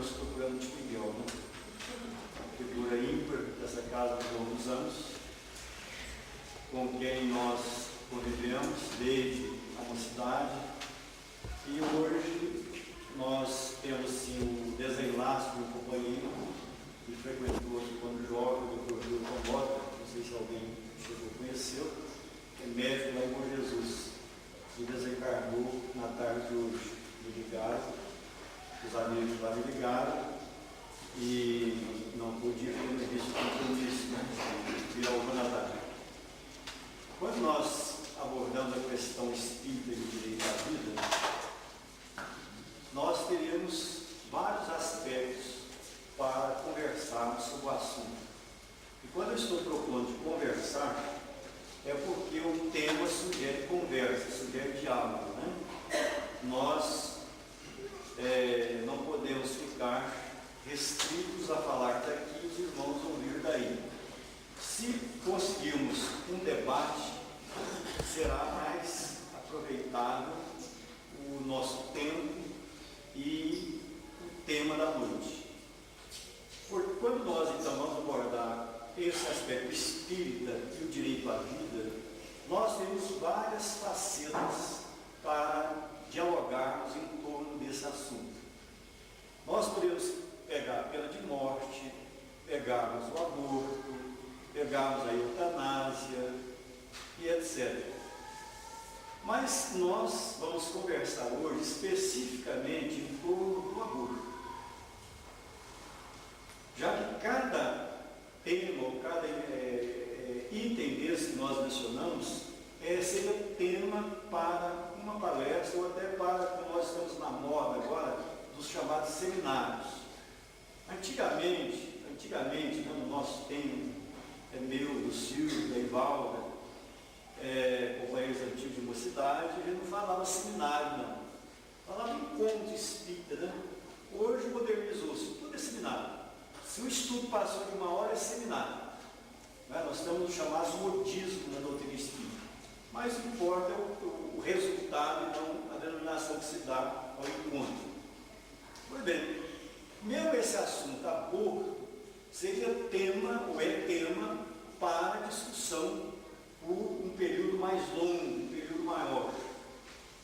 anos procurando o tio Miguel, né? Uma figura ímpar dessa casa por longos anos, com quem nós convivemos desde a mocidade, e hoje nós temos sim o desenlace de um companheiro que frequentou aqui quando jovem, o Dr. Júlio Comota, não sei se alguém chegou a conhecê-lo, é médico lá em Bom Jesus, e desencarnou na tarde de hoje. Me ligaram, os amigos lá me ligaram e não podia ter visto o compromisso, né? Vir ao Canadá. Quando nós abordamos a questão espírita e direito à vida, nós teríamos vários aspectos para conversarmos sobre o assunto. E quando eu estou propondo de conversar, é porque o tema sugere conversa, sugere diálogo, né? Nós não podemos ficar restritos a falar daqui e os irmãos ouvir daí. Se conseguirmos um debate, será mais aproveitado o nosso tempo e o tema da noite. Porque quando nós então vamos abordar esse aspecto espírita e o direito à vida, nós temos várias facetas para dialogarmos em torno desse assunto. Nós podemos pegar a pena de morte, pegarmos o aborto, pegarmos a eutanásia e etc. Mas nós vamos conversar hoje especificamente em torno do aborto. Já que cada tema ou cada item desse que nós mencionamos seria tema para uma palestra ou até para, como nós estamos na moda agora, dos chamados seminários. Antigamente, no nosso tempo, meu, do Silvio, da Ivalda, companheiros antigos de mocidade, a gente não falava seminário, não. Falava encontro espírita, né? Hoje modernizou-se, tudo é seminário. Se o estudo passou de 1 hora, é seminário. Né? Nós estamos no chamado modismo na doutrina espírita. Mas o que importa é o resultado e não a denominação que se dá ao encontro. Pois bem, mesmo esse assunto aborto seria tema, ou é tema, para discussão por um período mais longo, um período maior.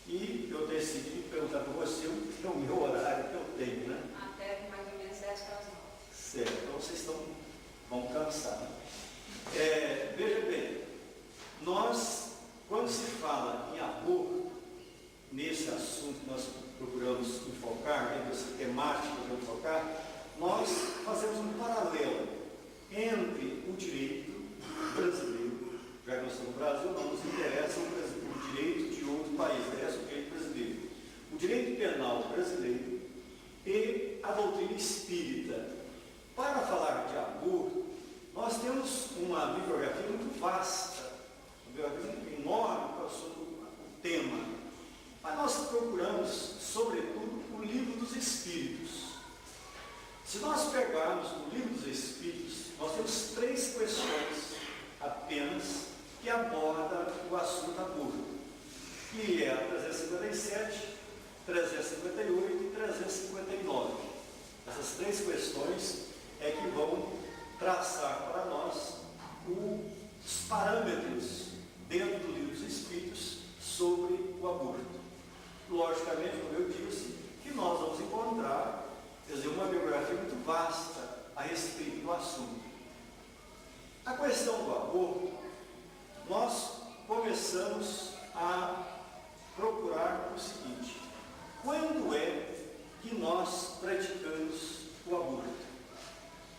E eu decidi perguntar para você o que é o meu horário que eu tenho, né? Até mais ou menos 7 para as 9. Certo, então vocês vão cansar. Veja bem, nós, quando se fala em aborto, nesse assunto que nós procuramos enfocar, nessa temática que procuramos enfocar, nós fazemos um paralelo entre o direito brasileiro, já que nós estamos no Brasil, não nos interessa o direito de outro país, interessa o direito brasileiro. O direito penal brasileiro e a doutrina espírita. Para falar de aborto, nós temos uma bibliografia muito vasta, uma bibliografia muito enorme sobre o tema, mas nós procuramos, sobretudo, o livro dos Espíritos. Se nós pegarmos o livro dos Espíritos, nós temos 3 questões apenas que abordam o assunto aborto, que é a 357, 358 e 359. Essas 3 questões é que vão traçar para nós os parâmetros dentro do livro dos Espíritos sobre o aborto. Logicamente, como eu disse, que nós vamos encontrar, quer dizer, uma bibliografia muito vasta a respeito do assunto. A questão do aborto, nós começamos a procurar o seguinte: quando é que nós praticamos o aborto?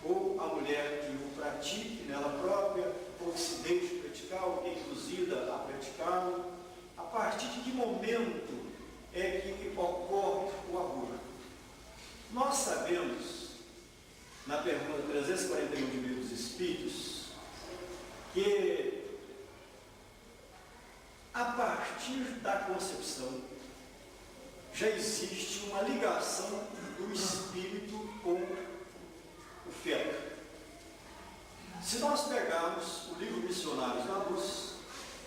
Ou a mulher que o pratique nela própria, ou que se deixe praticar, ou que é induzida a praticá-lo. A partir de que momento é que ocorre o aborto? Nós sabemos, na pergunta 341 de Livro dos Espíritos, que a partir da concepção já existe uma ligação do espírito com o feto. Se nós pegarmos o livro Missionários da Luz,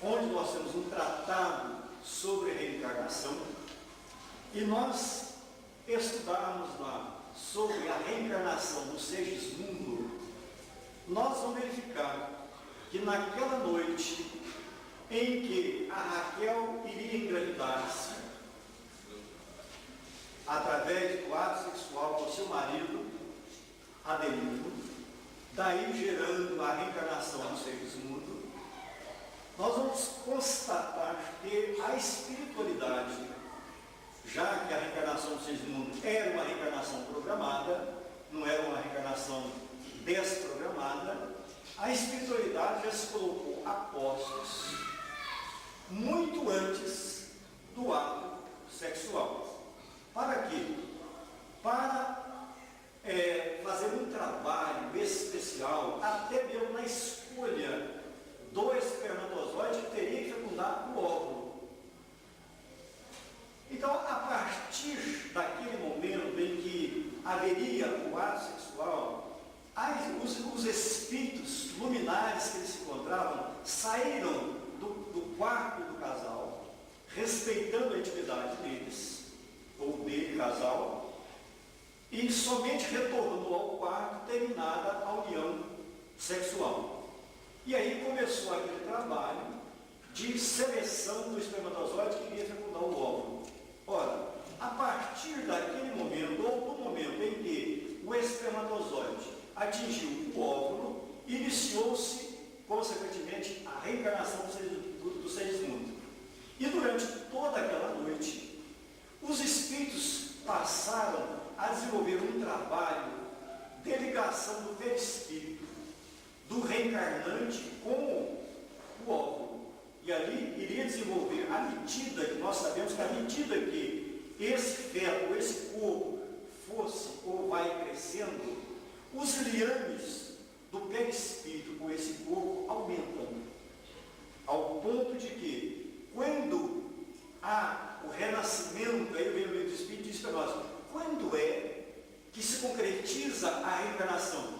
onde nós temos um tratado sobre reencarnação, e nós estudarmos lá sobre a reencarnação do Segismundo, nós vamos verificar que naquela noite em que a Raquel iria engravidar-se, através do ato sexual com seu marido, Adelino, daí gerando a reencarnação do Segismundo, nós vamos constatar que a espiritualidade, já que a reencarnação do Segismundo era uma reencarnação programada, não era uma reencarnação desprogramada, a espiritualidade já se colocou a postos muito antes do ato sexual. Para quê? Para fazer um trabalho especial, até mesmo na escolha do espermatozoide que teria que fecundar o óvulo. Então, a partir daquele momento em que haveria o ato sexual, os espíritos luminares que eles se encontravam saíram do quarto do casal, respeitando a intimidade deles, ou dele, casal, e somente retornou ao quarto terminada a união sexual. E aí começou aquele trabalho de seleção do espermatozoide que iria fecundar o óvulo. Ora, a partir daquele momento, ou do momento em que o espermatozoide atingiu o óvulo, iniciou-se, consequentemente, a reencarnação do Segismundo. E durante toda aquela noite, os espíritos passaram a desenvolver um trabalho de ligação do perispírito, do reencarnante com o óvulo. E ali iria desenvolver, à medida que nós sabemos que à medida que esse feto, esse corpo fosse ou vai crescendo, os liames do perispírito com esse corpo aumentam, ao ponto de que, quando há o renascimento, aí vem o livro do Espírito e diz para nós, quando é que se concretiza a reencarnação?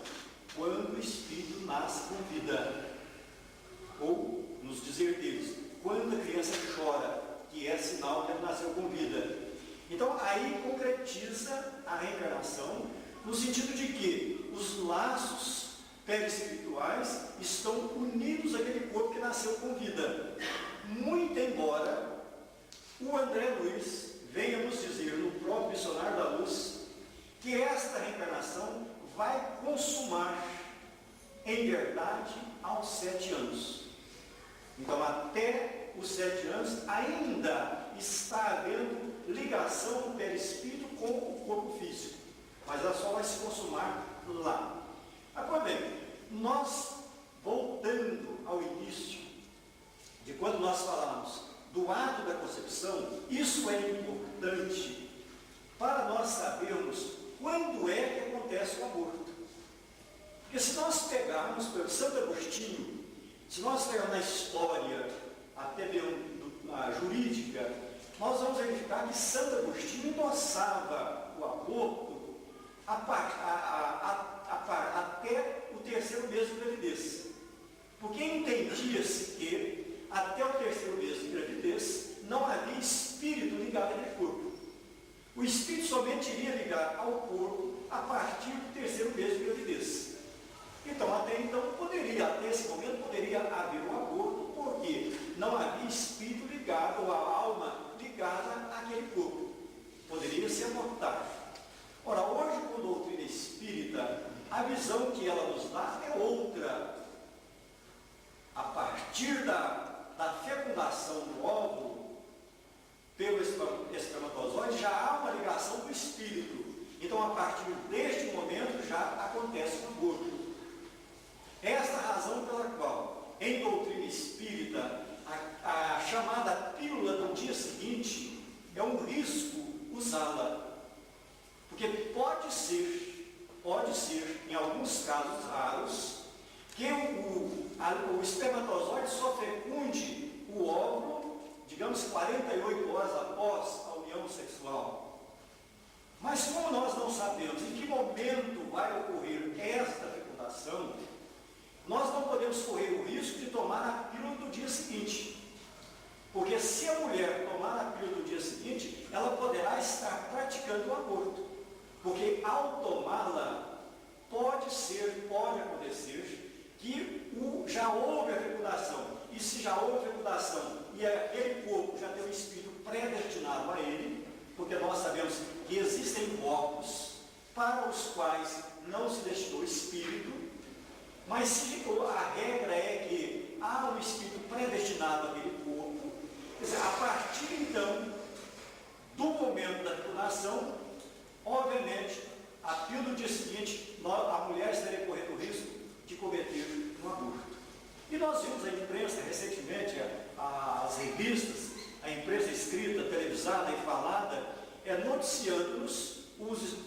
Quando o Espírito nasce com vida. Ou, nos dizer deles, quando a criança chora, que é sinal que ela nasceu com vida. Então, aí concretiza a reencarnação, no sentido de que os laços perispirituais estão unidos àquele corpo que nasceu com vida. Muito embora o André Luiz venha nos dizer no próprio Missionário da Luz que esta reencarnação vai consumar em verdade aos 7 anos. Então, até os 7 anos ainda está havendo ligação do perispírito com o corpo físico, mas ela só vai se consumar lá. Agora bem, nós, voltando ao início, de quando nós falamos do ato da concepção, isso é importante para nós sabermos quando é que acontece o aborto. Porque se nós pegarmos, por exemplo, Santo Agostinho, se nós pegarmos na história, até mesmo na jurídica, nós vamos verificar que Santo Agostinho endossava o aborto até o 3º mês de gravidez. Porque entendia-se que até o 3º mês de gravidez não havia espírito ligado àquele corpo. O espírito somente iria ligar ao corpo a partir do 3º mês de gravidez. Então, até esse momento, poderia haver um aborto, porque não havia espírito ligado, ou a alma ligada àquele corpo. Poderia se abortar. Ora, hoje, com a doutrina espírita, a visão que ela nos dá é outra. A partir da fecundação do óvulo, pelo espermatozoide, já há uma ligação do espírito. Então, a partir deste momento, já acontece um aborto. Esta é a razão pela qual, em doutrina espírita, a chamada pílula do dia seguinte é um risco usá-la. Porque pode ser, em alguns casos raros, que o espermatozoide só fecunde o óvulo, digamos, 48 horas após a união sexual. Mas como nós não sabemos em que momento vai ocorrer esta fecundação, nós não podemos correr o risco de tomar a pílula do dia seguinte. Porque se a mulher tomar a pílula do dia seguinte, ela poderá estar praticando o aborto. Porque ao tomá-la, pode acontecer que já houve a fecundação. E se já houve a fecundação e aquele corpo já tem um espírito predestinado a ele, porque nós sabemos que existem corpos para os quais não se destinou espírito, mas se a regra é que há um espírito predestinado àquele corpo, quer dizer, a partir então do momento da fecundação, obviamente, a partir do dia seguinte, a mulher estaria correndo o risco de cometer um aborto. E nós vimos a imprensa recentemente, as revistas, a imprensa escrita, televisada e falada, noticiando-nos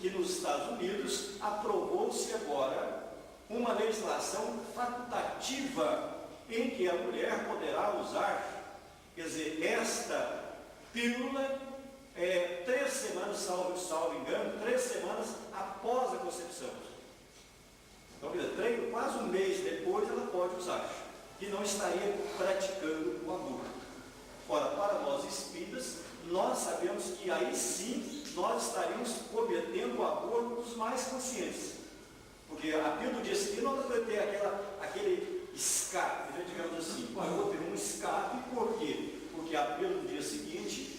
que nos Estados Unidos aprovou-se agora uma legislação facultativa em que a mulher poderá usar, quer dizer, esta pílula 3 semanas, salvo engano, 3 semanas após a concepção. Então, quase um mês depois ela pode usar, que não estaria praticando o aborto. Ora, para nós espíritas, nós sabemos que aí sim nós estaríamos cometendo o aborto dos mais conscientes. Porque a partir do dia seguinte nós vamos ter aquele escape, né, digamos assim. Eu vou ter um escape, por quê? Porque a partir do dia seguinte,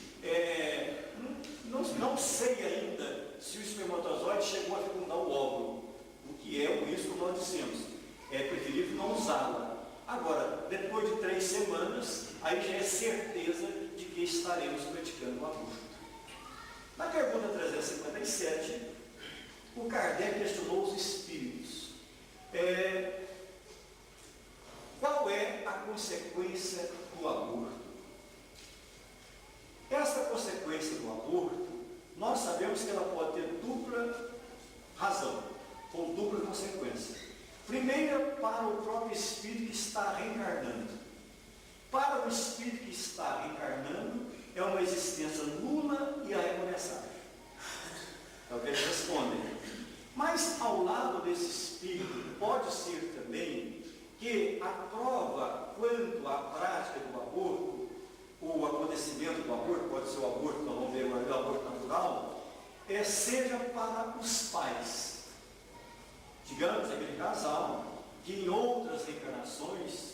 não sei ainda se o espermatozoide chegou a fecundar o óvulo, o que é o risco que nós dissemos. É preferível não usá-la. Agora, depois de 3 semanas, aí já é certeza de que estaremos praticando o aborto. Na pergunta 357, o Kardec questionou os espíritos. Qual é a consequência do aborto? Essa consequência do aborto, nós sabemos que ela pode ter dupla razão, ou dupla consequência. Primeira, para o próprio espírito que está reencarnando. Para o espírito que está reencarnando, é uma existência nula e arremessagem. Talvez respondem. Mas ao lado desse espírito, pode ser também que a prova quanto à prática do aborto, o acontecimento do aborto, pode ser o aborto, nós vamos ver agora, o aborto natural, seja para os pais. Digamos, aquele casal que em outras reencarnações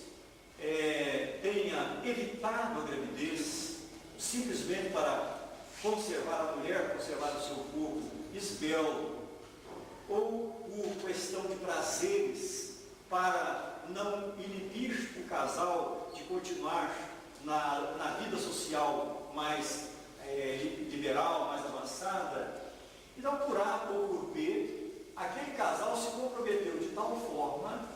tenha evitado a gravidez simplesmente para conservar a mulher, conservar o seu corpo esbelto, ou por questão de prazeres, para não inibir o casal de continuar na vida social mais liberal, mais avançada. Então, por A ou por B, aquele casal se comprometeu de tal forma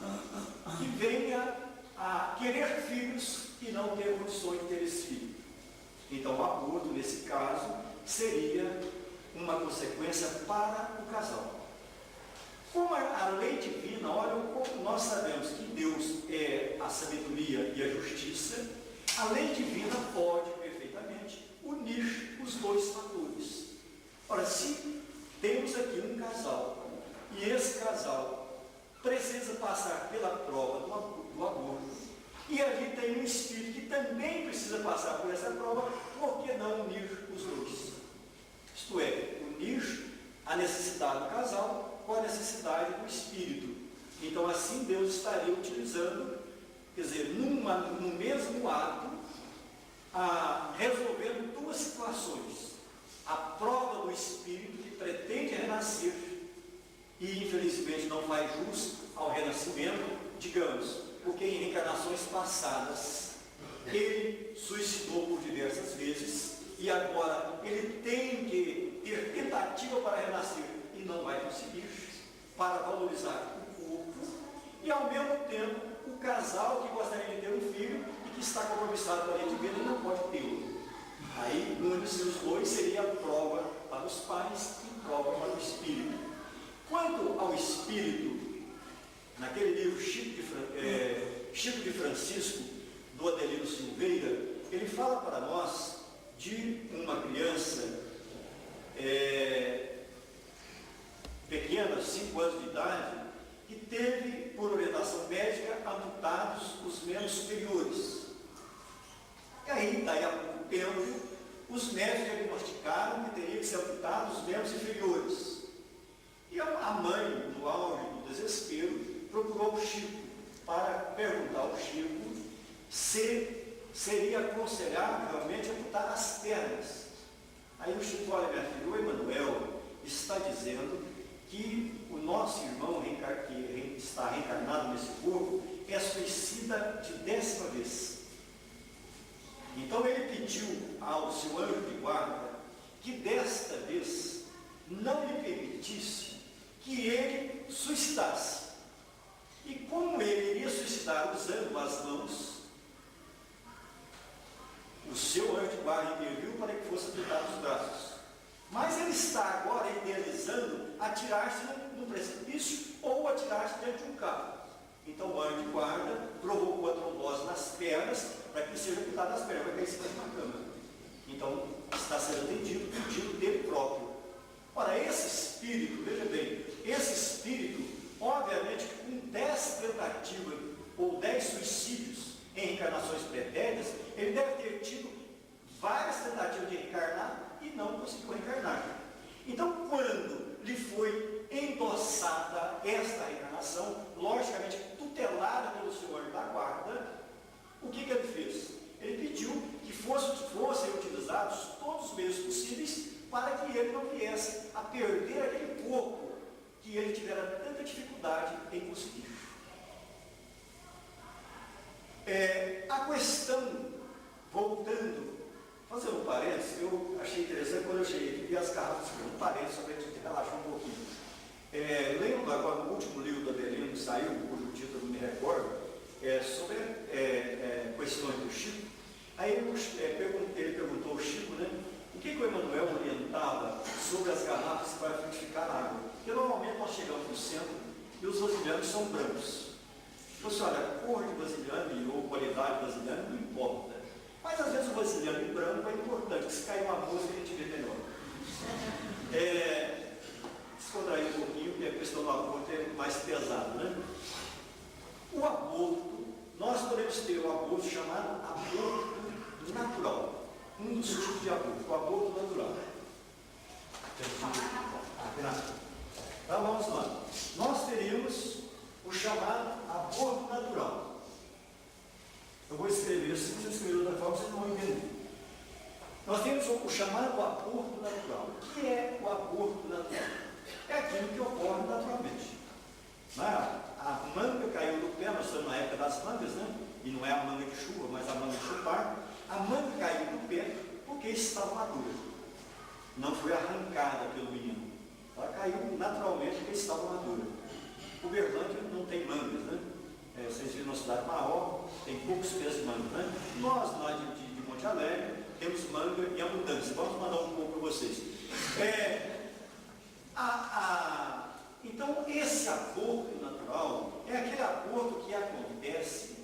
que venha a querer filhos e não ter condições de ter esse filho. Então, o aborto, nesse caso, seria uma consequência para o casal. Como a lei divina, olha como nós sabemos que Deus é a sabedoria e a justiça, a lei divina pode perfeitamente unir os dois fatores. Ora, se temos aqui um casal, e esse casal precisa passar pela prova do aborto, e ali tem um espírito que também precisa passar por essa prova, por que não unir os dois? Isto é, unir a necessidade do casal com a necessidade do espírito. Então, assim, Deus estaria utilizando, quer dizer, no mesmo ato, resolvendo 2 situações. A prova do espírito que pretende renascer e, infelizmente, não faz jus ao renascimento, digamos, porque em reencarnações passadas ele suicidou por diversas vezes e agora ele tem que ter tentativa para renascer e não vai conseguir, para valorizar o corpo, e ao mesmo tempo o casal que gostaria de ter um filho e que está compromissado com a lei divina e não pode tê-lo. Aí, une-se os dois, seria a prova para os pais e prova para o espírito. Quanto ao espírito, naquele livro Chico de Francisco, do Adelino Silveira, ele fala para nós de uma criança pequena, 5 anos de idade, que teve, por orientação médica, amputados os membros superiores. E aí, daí a pouco tempo, os médicos diagnosticaram que teria que ser amputados os membros inferiores. E a mãe, no auge do desespero, procurou o Chico para perguntar ao Chico se seria aconselhável realmente amputar as pernas. Aí o Chico: olha, minha filha, o Emmanuel está dizendo que o nosso irmão que está reencarnado nesse corpo é suicida de 10ª vez. Então ele pediu ao seu anjo de guarda que desta vez não lhe permitisse que ele suicidasse. E como ele iria suicidar usando as mãos, o seu anjo de guarda interviu para que fosse amputado os braços. Mas ele está agora idealizando atirar-se no precipício ou atirar-se dentro de um carro. Então o anjo de guarda provocou a trombose nas pernas para que seja amputado as pernas, vai cair em cima de uma cama. Então está sendo atendido, pedido dele próprio. Ora, esse espírito, veja bem, esse espírito, obviamente, com 10 tentativas ou 10 suicídios em encarnações pretéritas, ele deve ter tido várias tentativas de reencarnar e não conseguiu reencarnar. Então, quando lhe foi endossada esta reencarnação, logicamente tutelada pelo seu anjo da guarda, o que ele fez? Ele pediu que fossem utilizados todos os meios possíveis para que ele não viesse a perder aquele corpo que ele tivera tanta dificuldade em conseguir. A questão, voltando, fazendo um parênteses, eu achei interessante quando eu cheguei aqui e vi as garrafas, um parênteses, só para a gente relaxar um pouquinho. Lendo agora o último livro da Belém que saiu, cujo título não me recordo, sobre questões do Chico. Aí ele perguntou ao Chico, né, o que o Emmanuel orientava sobre as garrafas para frutificar a água. Porque normalmente nós chegamos no centro e os vasilhames são brancos. Então, assim, olha, a cor de vasilhame ou qualidade de vasilhame não importa. Mas às vezes o vasilhame branco é importante, se cair uma música a gente vê melhor. Descontrair um pouquinho, porque a questão do aborto é mais pesada, né? O aborto, nós podemos ter o aborto chamado aborto natural. Um dos tipos de aborto, o aborto natural. Então vamos lá. Nós teríamos o chamado aborto natural. Eu vou escrever, se você escrever de outra forma, vocês não vão entender. Nós temos o chamado aborto natural. O que é o aborto natural? É aquilo que ocorre naturalmente. A manga caiu do pé, nós estamos na época das mangas, né? E não é a manga de chuva, mas a manga de chupar. A manga caiu do pé porque estava madura. Não foi arrancada pelo menino. Ela caiu naturalmente porque estava madura. O Uberlândia não tem mangas, né? Vocês viram uma cidade maior, tem poucos pés de manga, né? Nós, lá de Monte Alegre, temos manga em abundância. Vamos mandar um pouco para vocês. Então, esse aborto natural é aquele aborto que acontece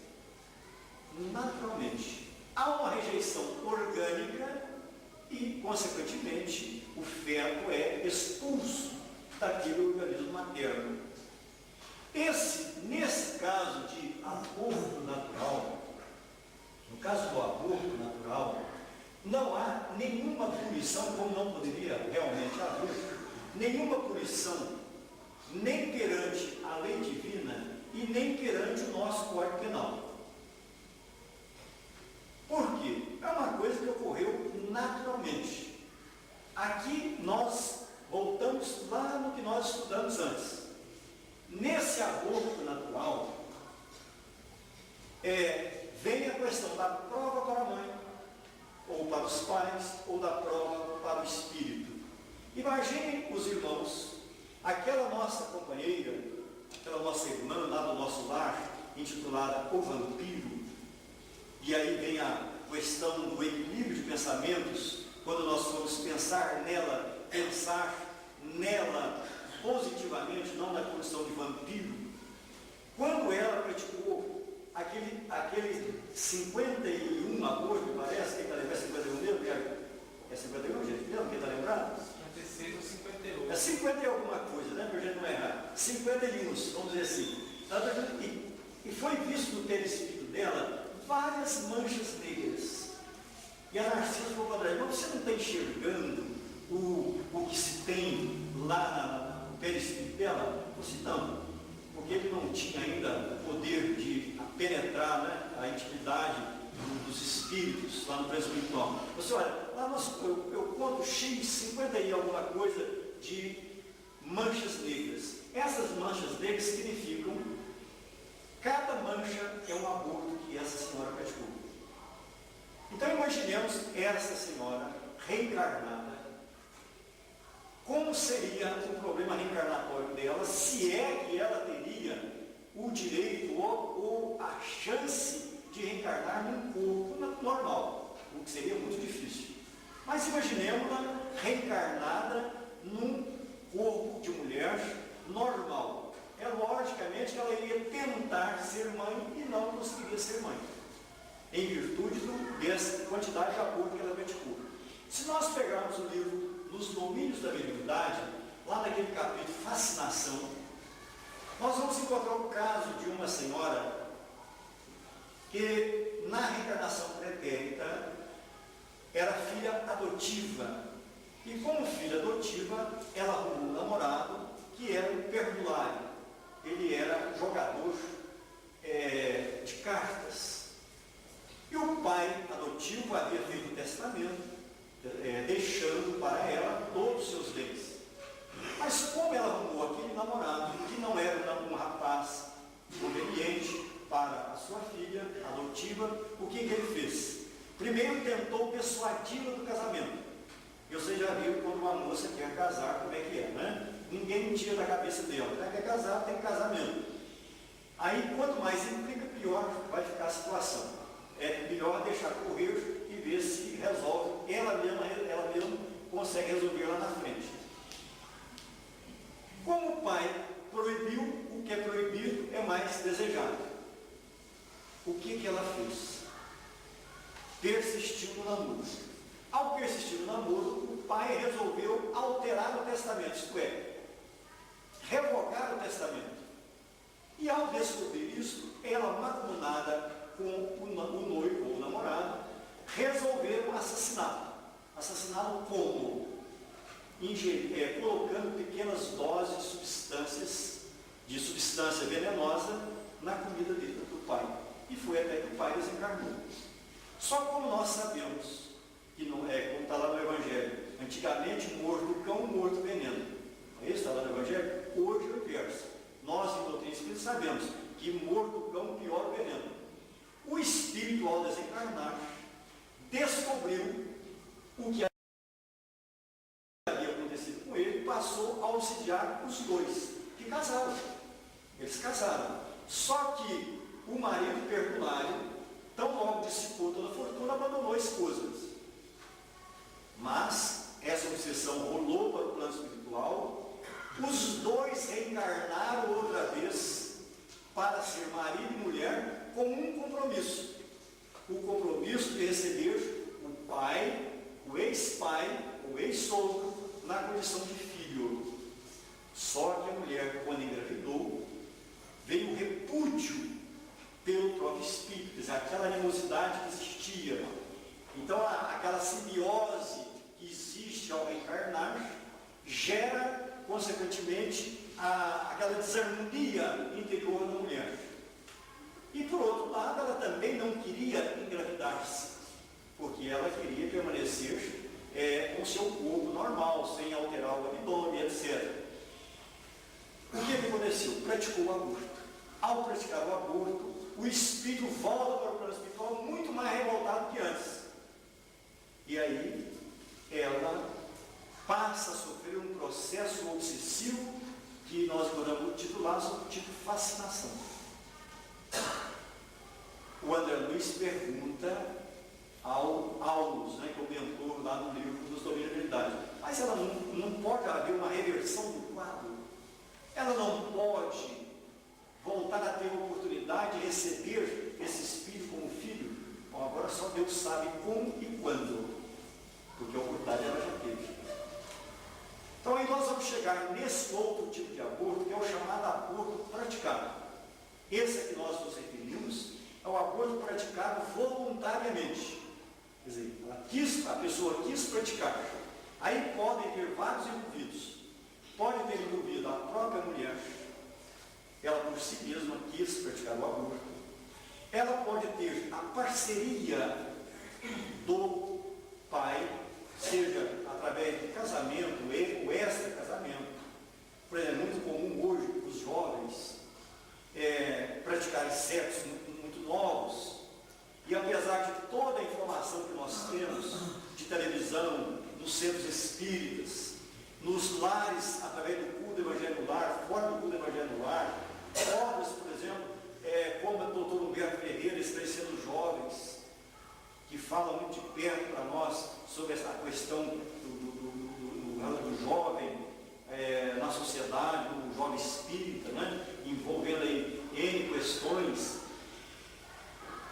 naturalmente. Há uma rejeição orgânica e, consequentemente, o feto é expulso daquele organismo materno. Nesse caso de aborto natural, no caso do aborto natural, não há nenhuma punição, como não poderia realmente haver, nenhuma punição, nem perante a lei divina e nem perante o nosso Código Penal. Por quê? É uma coisa que ocorreu naturalmente. Aqui nós voltamos lá no que nós estudamos antes. Nesse aborto natural, vem a questão da prova para a mãe, ou para os pais, ou da prova para o espírito. Imaginem os irmãos, aquela nossa companheira, aquela nossa irmã lá do nosso lar, intitulada O Vampiro, e aí vem a questão do equilíbrio de pensamentos, quando nós vamos pensar nela positivamente, não na condição de vampiro. Quando ela praticou aquele 51 aborto, parece, quem está lembrando? É 51 mesmo? É 51, gente? Mesmo? Quem está lembrado? 56 ou 58. É 50 e alguma coisa, né? Para a gente não errar. 51, vamos dizer assim. E foi visto no perispírito dela várias manchas negras. E a Narcisa falou para ela: mas você não está enxergando o que se tem lá perispírito dela? Você não, porque ele não tinha ainda o poder de penetrar, né, a intimidade dos espíritos lá no plano espiritual. Você olha, lá eu conto cheio de 50 e alguma coisa de manchas negras. Essas manchas negras significam, cada mancha é um aborto que essa senhora praticou. Então imaginemos essa senhora reencarnada. Como seria o problema reencarnatório dela, se é que ela teria o direito ou a chance de reencarnar num corpo normal, o que seria muito difícil. Mas imaginemos-la reencarnada num corpo de mulher normal. É logicamente que ela iria tentar ser mãe e não conseguiria ser mãe, em virtude dessa quantidade de aborto que ela praticou. Se nós pegarmos o livro Nos Domínios da Mediunidade, lá naquele capítulo Fascinação, nós vamos encontrar o caso de uma senhora que na reencarnação pretérita era filha adotiva, e como filha adotiva ela arrumou um namorado que era um perdulário. Ele era jogador de cartas, e o pai adotivo havia feito um testamento deixando para ela todos os seus bens. Mas como ela arrumou aquele namorado que não era um rapaz conveniente para a sua filha adotiva, o que ele fez? Primeiro tentou persuadi-la do casamento. E você já viu quando uma moça quer casar, como é que é, né? Ninguém tira da cabeça dela. Ela quer casar, tem que casar mesmo. Aí, quanto mais implica, pior vai ficar a situação. É melhor deixar correr e ver se resolve. Ela mesma consegue resolver lá na frente. Como o pai proibiu, o que é proibido é mais desejado. O que ela fez? Persistiu no namoro. Ao persistir no namoro, o pai resolveu alterar o testamento, isto é, revogar o testamento. E ao descobrir isso, ela, magoada com o noivo ou o namorado, resolveram assassiná-lo. Assassiná-lo como? Colocando pequenas doses de substância venenosa na comida do pai. E foi até que o pai desencarnou. Só como nós sabemos, que não é como está lá no Evangelho, antigamente morto cão, morto veneno. É isso que está lá no Evangelho? Hoje é o inverso. Nós, em doutrina espírita, sabemos que morto cão, pior o veneno. O espírito, ao desencarnar, descobriu o que havia acontecido com ele e passou a auxiliar os dois, que casaram. Eles casaram. Só que o marido perdulário, tão logo dissipou toda a fortuna, abandonou a esposa. Mas essa obsessão rolou para o plano espiritual, os dois reencarnaram outra vez para ser marido e mulher com um compromisso. O compromisso de receber o pai, o ex-pai, o ex-sogro, na condição de filho. Só que a mulher, quando engravidou, veio o repúdio pelo próprio espírito, quer dizer, aquela animosidade que existia. Então, aquela simbiose que existe ao reencarnar gera, consequentemente, aquela desarmonia interior da mulher. E, por outro lado, ela também não queria engravidar-se, porque ela queria permanecer com seu corpo normal, sem alterar o abdômen, etc. O que aconteceu? Praticou o aborto. Ao praticar o aborto, o espírito volta para o plano espiritual muito mais revoltado que antes. E aí, ela passa a sofrer um processo obsessivo que nós podemos titular sob o título Fascinação. O André Luiz pergunta ao Aulus, que é o mentor lá no livro dos Domínios da Mediunidade, mas ela não pode haver uma reversão do quadro? Ela não pode voltar a ter a oportunidade de receber esse espírito como filho? Bom, agora só Deus sabe como e quando, porque a oportunidade ela já teve. Então aí nós vamos chegar nesse outro tipo de aborto, que é o chamado aborto praticado. Esse a que nós nos referimos é o aborto praticado voluntariamente. Quer dizer, a pessoa quis praticar. Aí podem ter vários envolvidos. pode ter envolvido a própria mulher, ela por si mesma quis praticar o aborto, ela pode ter a parceria do pai, seja através de casamento ou extra-casamento. Por exemplo, é muito comum hoje os jovens praticarem sexo muito novos, e apesar de toda a informação que nós temos de televisão, nos centros espíritas, nos lares, através do culto evangelho no lar, fora do culto evangelho no lar, obras, por exemplo, como o doutor Humberto Ferreira, Esclarecendo Jovens, que fala muito de perto para nós sobre essa questão do jovem na sociedade, do jovem espírita, né? Envolvendo aí N questões.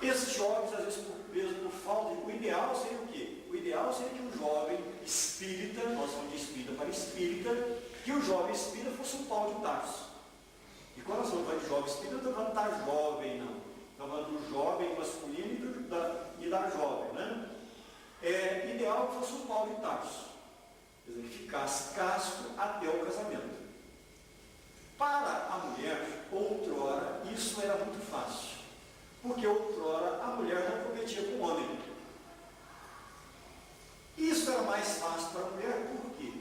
Esses jovens, às vezes, por falta de... O ideal seria o quê? O ideal seria que um jovem espírita, nós falamos de espírita para espírita, que o jovem espírita fosse um Paulo de Tarso. E quando nós estamos falando de jovem espírita, não estamos falando da jovem, não. Estamos falando do jovem masculino e da jovem, né? É ideal que fosse um Paulo de Tarso. Quer dizer, que ficasse casto até o casamento. Para a mulher, outrora, isso era muito fácil. Porque outrora a mulher não competia com o homem. Isso era mais fácil para a mulher, por quê?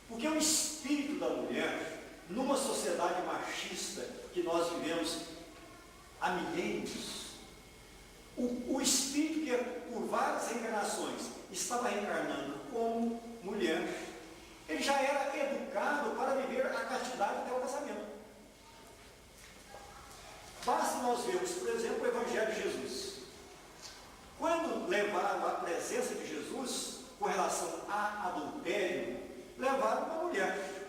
Porque o espírito da mulher, numa sociedade machista que nós vivemos há milênios, o espírito que por várias reencarnações estava reencarnando como mulher, ele já era educado para viver a castidade até o casamento. Basta nós vermos, por exemplo, o Evangelho de Jesus. Quando levaram a presença de Jesus com relação a adultério, levaram uma mulher.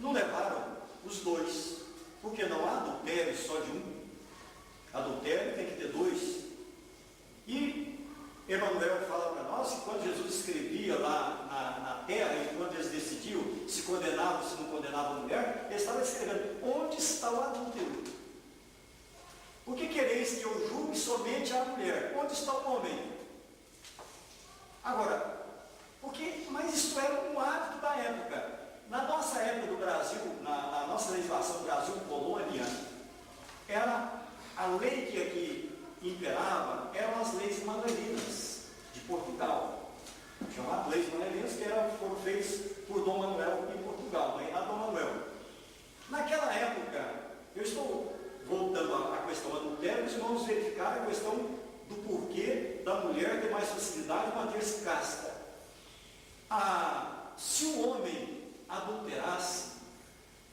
Não levaram os dois, porque não há adultério só de um. Adultério tem que ter dois. E Emmanuel fala para nós que quando Jesus escrevia lá na terra, e quando eles decidiam se condenavam ou se não condenavam a mulher, ele estava escrevendo: onde está o adúltero? Por que quereis que eu julgue somente a mulher? Onde está o homem? Agora, mas isso era um hábito da época. Na nossa época do Brasil, na nossa legislação Brasil-Colônia, era a lei que aqui imperava, eram as leis manuelinas de Portugal, chamadas leis manuelinas, que foram feitas por Dom Manuel em Portugal, reinado Dom Manuel. Naquela época, eu estou voltando à questão do adultério, os irmãos verificaram a questão do porquê da mulher ter mais facilidade de manter-se casta. Se o homem adulterasse,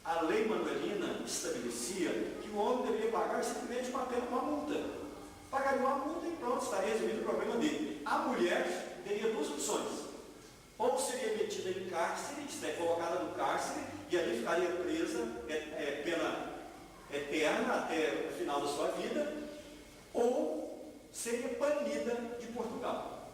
a lei manuelina estabelecia que o homem deveria pagar simplesmente uma multa. Pagaria uma multa e pronto, estaria resolvido o problema dele. A mulher teria duas opções: ou seria metida em cárcere, colocada no cárcere, e ali ficaria presa, pena eterna até o final da sua vida, ou seria banida de Portugal.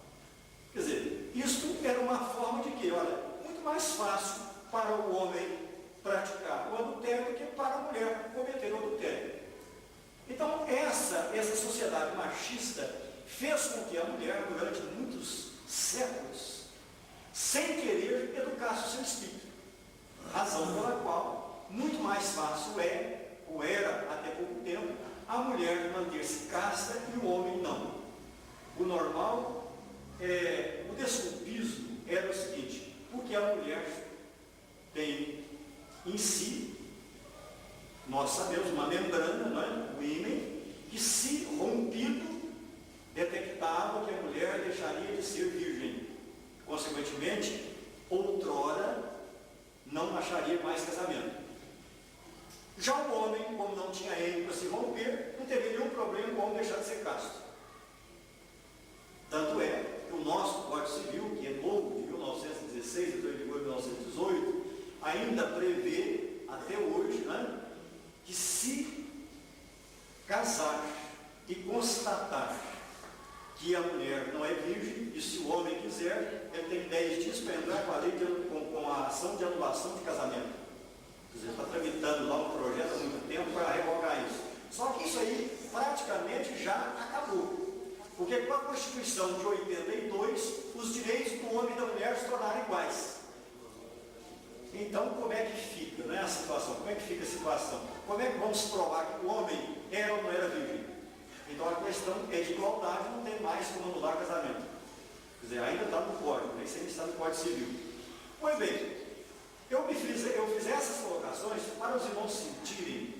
Quer dizer, isso era uma forma de que, olha, muito mais fácil para o homem praticar o adultério do que para a mulher cometer o adultério. Então, essa sociedade machista fez com que a mulher, durante muitos séculos, sem querer, educasse o seu espírito. Razão pela qual, muito mais fácil ou era até pouco tempo, a mulher manter-se casta e o homem não. O normal, o desculpismo era o seguinte: porque a mulher tem em si, nós sabemos, uma membrana, não é? O ímen, que se rompido, detectava que a mulher deixaria de ser virgem. Consequentemente, outrora, não acharia mais casamento. Já o homem, como não tinha ímen para se romper, não teria nenhum problema com o homem deixar de ser casto. Tanto é que o nosso Código Civil, que é novo, de 1916, entrou em vigor em 1918, ainda prevê, até hoje, né, que se casar e constatar que a mulher não é virgem, e se o homem quiser, ele tem 10 dias para entrar com a lei com a ação de anulação de casamento. Quer dizer, está tramitando lá um projeto há muito tempo para revogar isso. Só que isso aí praticamente já acabou. Porque com a Constituição de 82, os direitos do homem e da mulher se tornaram iguais. Então, como é que fica, né, a situação? Como é que fica a situação? Como é que vamos provar que o homem era ou não era virgem? Então, a questão é de igualdade, não tem mais como anular casamento. Quer dizer, ainda está no código, nem sempre está no Código Civil. Pois bem, eu fiz essas colocações para os irmãos sentirem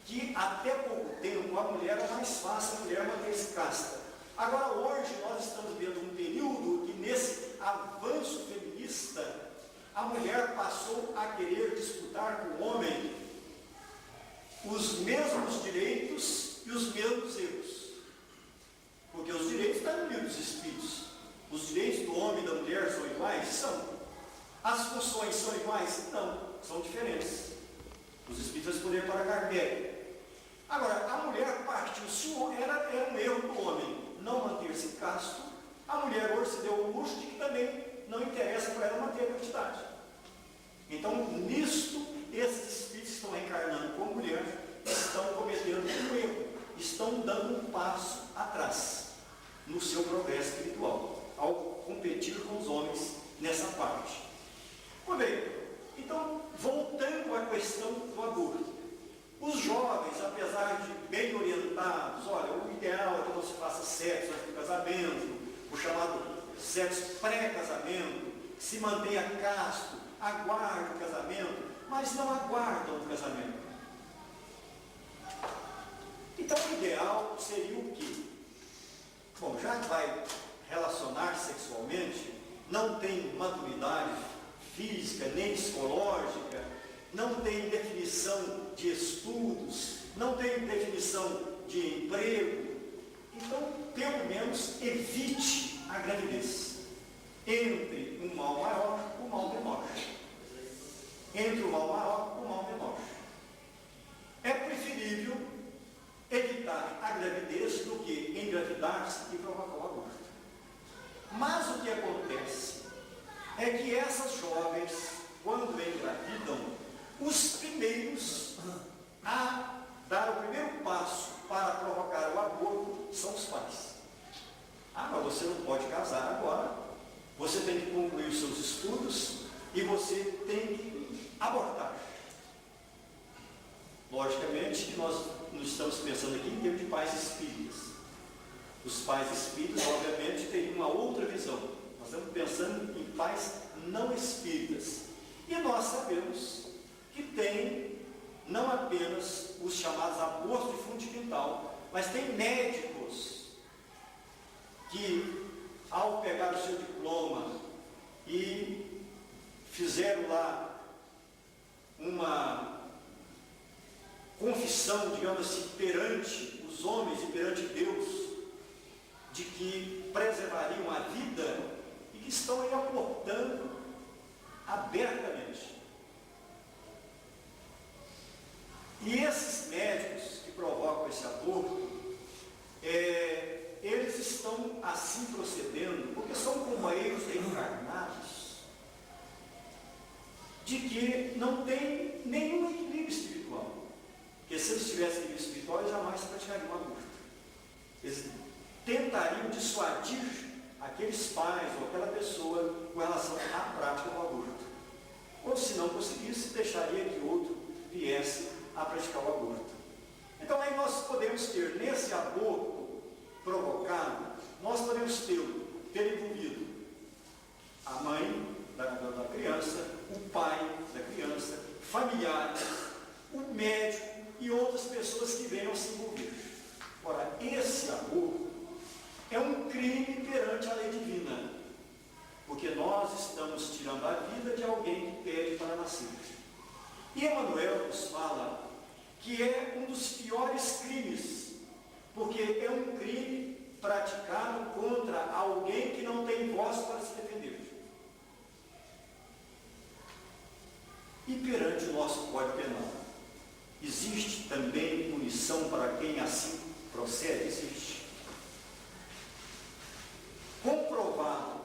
que até pouco tempo a mulher era mais fácil, a mulher manter-se casta. Agora, hoje, nós estamos vendo um período que, nesse avanço feminista, a mulher passou a querer disputar com o homem os mesmos direitos e os mesmos erros. Porque os direitos estão no livro dos Espíritos. Os direitos do homem e da mulher são iguais? São. As funções são iguais? Não, são diferentes. Os Espíritos responderam para Kardec. Agora, a mulher partiu, se era um erro do homem não manter-se casto, a mulher hoje se deu o luxo de que também não interessa para ela manter a castidade. Então, nisto, esses espíritos que estão reencarnando como mulher estão cometendo um erro, estão dando um passo atrás no seu progresso espiritual, ao competir com os homens nessa parte. Pois bem, então, voltando à questão do aborto. Os jovens, apesar de bem orientados, olha, o ideal é que não se faça sexo antes do casamento, o chamado sexo pré-casamento, se mantenha casto, aguarde o casamento, mas não aguardam o casamento. Então, o ideal seria o quê? Bom, já que vai relacionar sexualmente, não tem maturidade física nem psicológica, não tem definição de estudos, não tem definição de emprego, então, pelo menos, evite a gravidez. Entre um mal maior, o mal menor. Entre o mal maior, o mal menor. É preferível evitar a gravidez do que engravidar-se e provocar o aborto. Mas o que acontece é que essas jovens, quando engravidam, os primeiros a dar o primeiro passo para provocar o aborto são os pais. Ah, mas você não pode casar agora, você tem que concluir os seus estudos e você tem que abortar. Logicamente que nós não estamos pensando aqui em termos de pais espíritas. Os pais espíritas, obviamente, teriam uma outra visão. Nós estamos pensando em pais não espíritas. E nós sabemos que tem não apenas os chamados abortos de fundo de quintal, mas tem médicos que, ao pegar o seu diploma e fizeram lá uma confissão, digamos assim, perante os homens e perante Deus, de que preservariam a vida e que estão aí abortando abertamente. E esses médicos que provocam esse aborto, eles estão assim procedendo, porque são companheiros reencarnados, de que não tem nenhum equilíbrio espiritual. Porque se eles tivessem equilíbrio espiritual, eles jamais praticariam um aborto. Eles tentariam dissuadir aqueles pais ou aquela pessoa com relação à prática do aborto. Ou se não conseguisse, deixaria que outro viesse a praticar o aborto. Então aí nós podemos ter, nesse aborto provocado, nós podemos ter envolvido a mãe da criança, o pai da criança, familiares, o médico e outras pessoas que venham se envolver. Ora, esse aborto é um crime perante a lei divina, porque nós estamos tirando a vida de alguém que pede para nascer. E Emmanuel nos fala que é um dos piores crimes, porque é um crime praticado contra alguém que não tem voz para se defender. E perante o nosso Código Penal, existe também punição para quem assim procede? Existe. Comprovado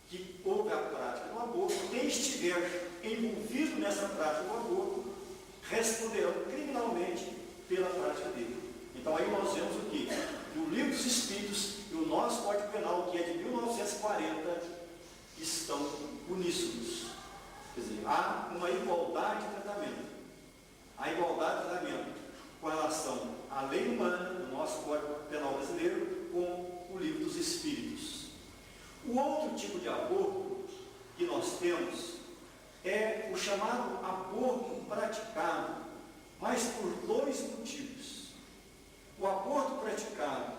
que houve a prática do aborto, quem estiver envolvido nessa prática do aborto, responderão criminalmente pela prática dele. Então aí nós vemos o quê? Que o Livro dos Espíritos e o nosso Código Penal, que é de 1940, estão uníssonos. Quer dizer, há uma igualdade de tratamento. A igualdade de tratamento com relação à lei humana, do nosso Código Penal brasileiro, com o livro dos Espíritos. O outro tipo de aborto que nós temos é o chamado aborto praticado, mas por dois motivos. O aborto praticado,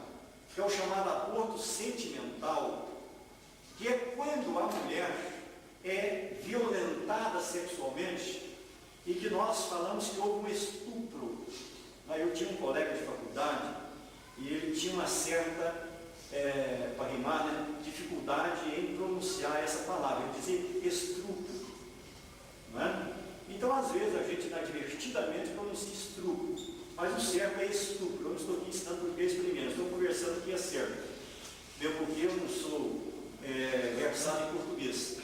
que é o chamado aborto sentimental, que é quando a mulher é violentada sexualmente e que nós falamos que houve um estupro. Eu tinha um colega de faculdade e ele tinha uma certa, para rimar, né, dificuldade em pronunciar essa palavra, ele dizia estupro. Não é? Então, às vezes, a gente inadvertidamente pronuncia estupro, mas o certo é estupro. Eu não estou aqui ensinando português primeiro, estou conversando que é certo, mesmo porque eu não sou versado em português.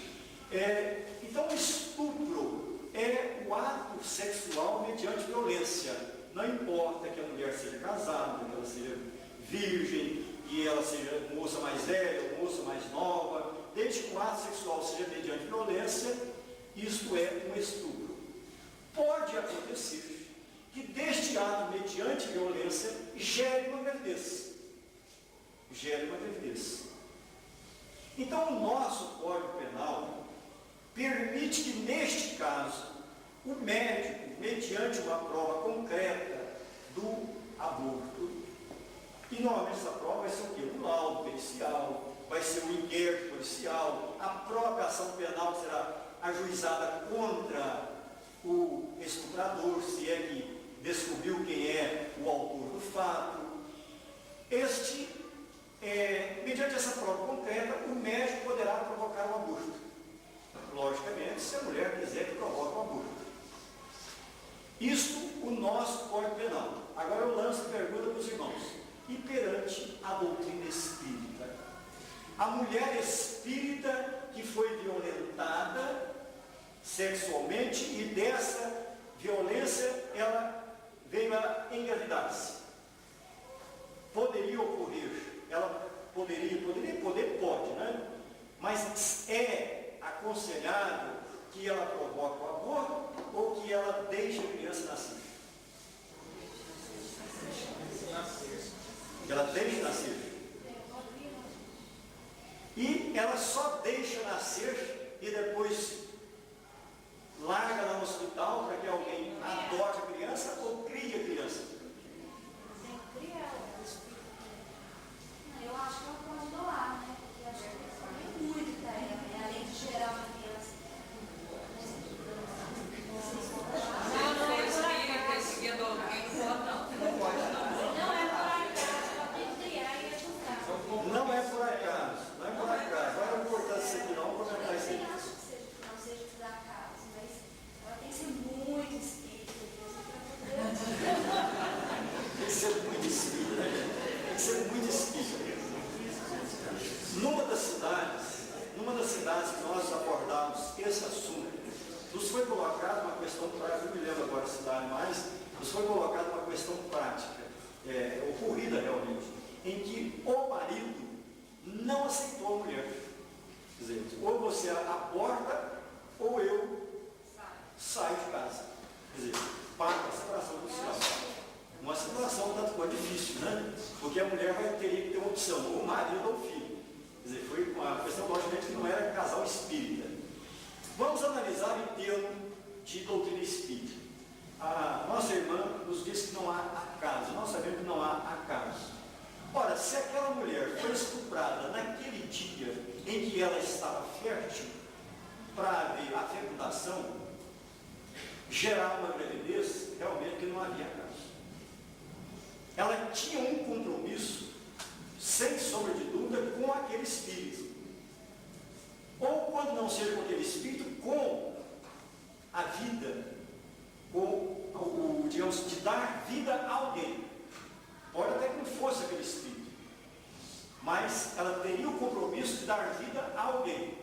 Então, o estupro é o ato sexual mediante violência. Não importa que a mulher seja casada, que ela seja virgem, que ela seja moça mais velha ou moça mais nova, desde que o ato sexual seja mediante violência, isto é um estupro. Pode acontecer que deste ato mediante violência gere uma gravidez. Então, o nosso Código Penal permite que, neste caso, o médico, mediante uma prova concreta do aborto, e normalmente essa prova vai ser o quê? Um laudo pericial, vai ser um inquérito policial, a própria ação penal será ajuizada contra o estuprador, se é que descobriu quem é o autor do fato. Mediante essa prova concreta, o médico poderá provocar o aborto. Logicamente, se a mulher quiser que provoque o aborto. Isto, o nosso Código Penal. Agora eu lanço a pergunta para os irmãos. E perante a doutrina espírita? A mulher espírita que foi violentada sexualmente e dessa violência ela veio a engravidar-se. Poderia ocorrer, ela pode, né? Mas é aconselhável que ela provoque o aborto ou que ela deixe a criança nascer? Que ela deixe nascer. E ela só deixa nascer e depois larga lá no hospital para que alguém adote a criança ou crie a criança? Eu acho que não pode doar, né? Porque acho que é muito para ela, né? Além de gerar uma criança. Não é por acaso. Não pode não. Não é por acaso, ela tem que criar e educar. Não é por acaso, não é por acaso. Vai não cortar isso aqui não, vou comentar isso Eu aqui. acho que não seja por acaso, mas ela tem que ser muito espírita. Tem que ser muito espírita, tem que ser muito espírita. Numa das cidades que nós abordamos esse assunto, nos foi colocada uma questão prática, eu não me lembro agora a cidade, mas nos foi colocada uma questão prática, ocorrida realmente, em que o marido não aceitou a mulher. Quer dizer, ou você aborta, ou eu saio de casa. Quer dizer, para a separação judicial. Uma situação um tanto quanto difícil, né? Porque a mulher teria que ter uma opção, ou o marido ou o filho. Quer dizer, foi uma questão, logicamente, que não era casal espírita. Vamos analisar em termos de doutrina espírita. A nossa irmã nos diz que não há acaso. Nós sabemos que não há acaso. Ora, se aquela mulher foi estuprada naquele dia em que ela estava fértil, para haver a fecundação, gerar uma gravidez, realmente que não havia acaso. Ela tinha um compromisso, sem sombra de dúvida, com aquele espírito. Ou, quando não seja com aquele espírito, com a vida, com digamos, de dar vida a alguém. Pode até que não fosse aquele espírito, mas ela teria o compromisso de dar vida a alguém,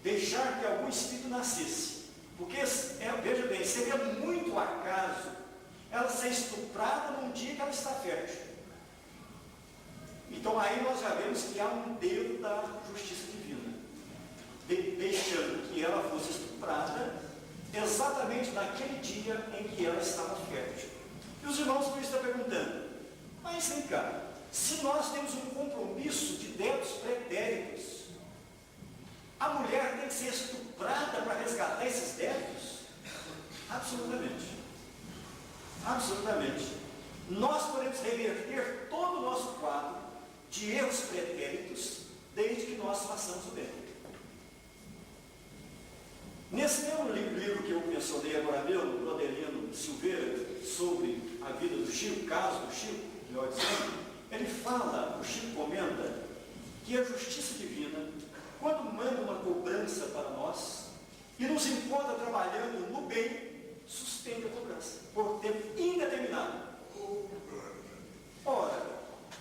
deixar que algum espírito nascesse. Porque, veja bem, seria muito acaso ela ser estuprada num dia que ela está fértil. Então aí nós já vemos que há um dedo da justiça divina. deixando que ela fosse estuprada exatamente naquele dia em que ela estava fértil. E os irmãos por isso estão perguntando, mas vem cá, se nós temos um compromisso de débitos pretéritos, a mulher tem que ser estuprada para resgatar esses débitos? Absolutamente. Absolutamente. Nós podemos reverter todo o nosso quadro de erros pretéritos desde que nós façamos o bem. Nesse mesmo livro que eu mencionei agora mesmo, do Adelino Silveira, sobre a vida do Chico, o caso do Chico, melhor dizendo, ele fala, o Chico comenta, que a justiça divina, quando manda uma cobrança para nós e nos encontra trabalhando no bem, suspende a cobrança por tempo indeterminado. Ora,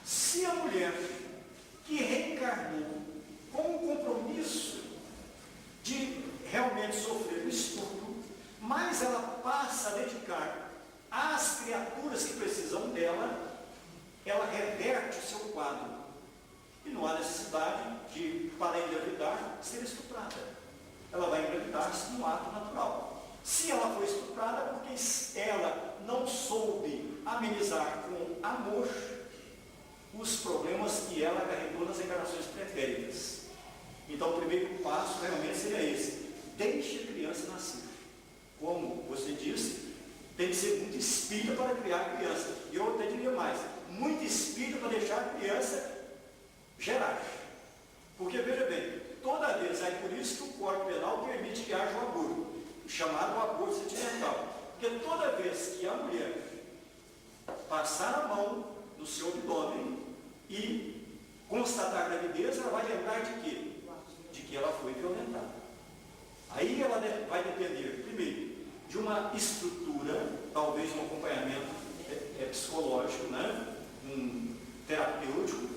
se a mulher que reencarnou com o compromisso de realmente sofrer o estupro, mas ela passa a dedicar às criaturas que precisam dela, ela reverte o seu quadro. E não há necessidade de, para engravidar, ser estuprada. Ela vai engravidar-se no ato natural. Se ela foi estuprada, porque ela não soube amenizar com amor os problemas que ela carregou nas encarnações pretéritas. Então, o primeiro passo realmente seria esse: deixe a criança nascer. Como você disse, tem que ser muito espírita para criar a criança. E eu até diria mais: muito espírita para deixar a criança gerar. Porque, veja bem, toda vez, é por isso que o Código Penal permite que haja um aborto, chamado aborto sentimental. Porque toda vez que a mulher passar a mão no seu abdômen e constatar a gravidez, ela vai lembrar de quê? De que ela foi violentada. Aí ela vai depender, primeiro, de uma estrutura, talvez um acompanhamento psicológico, né? Um terapêutico.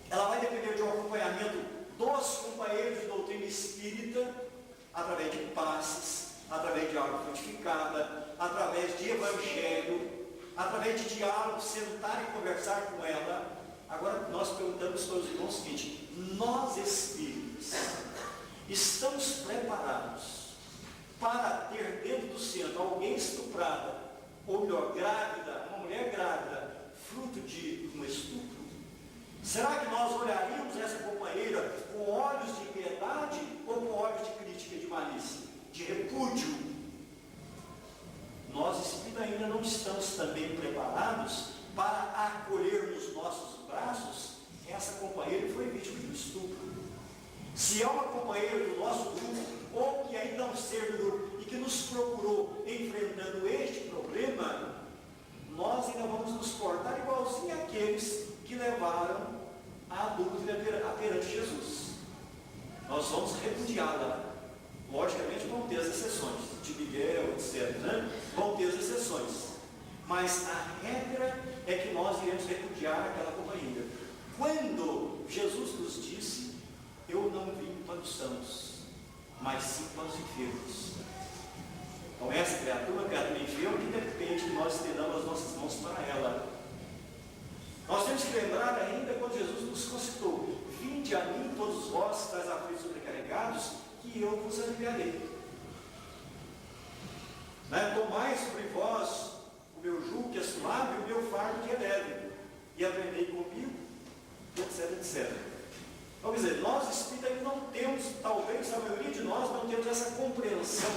Ela vai depender de um acompanhamento dos companheiros de doutrina espírita, através de passes, através de água frutificada, através de evangelho, através de diálogo, sentar e conversar com ela. Agora nós perguntamos para os irmãos o seguinte: nós espíritos estamos preparados para ter dentro do centro alguém estuprada, ou melhor, grávida, uma mulher grávida, fruto de um estupro? Será que nós olharíamos essa companheira com olhos de piedade ou com olhos de crítica, de malícia, de repúdio? Nós espíritos ainda não estamos também preparados para acolher nos nossos braços essa companheira que foi vítima de um estupro. Se é uma companheira do nosso grupo, ou que ainda não ser do grupo, e que nos procurou enfrentando este problema, nós ainda vamos nos portar igualzinho àqueles que levaram a dúvida perante Jesus. Nós vamos repudiá-la. Logicamente vão ter as exceções, de Miguel, etc. Né? Vão ter as exceções. Mas a regra é que nós iremos repudiar aquela companheira. Quando Jesus nos disse: eu não vim para os sãos, mas sim para os enfermos. Então essa criatura, uma criatura enferma, que depende que nós estendamos as nossas mãos para ela. Nós temos que lembrar ainda quando Jesus nos concitou: vinde a mim todos vós que estáis aflitos e sobrecarregados, que eu vos aliviarei. Né? Tomai sobre vós o meu jugo que é suave e o meu fardo que é leve, e aprendei comigo, etc, etc. Então, quer dizer, nós espíritas ainda não temos, talvez a maioria de nós não temos essa compreensão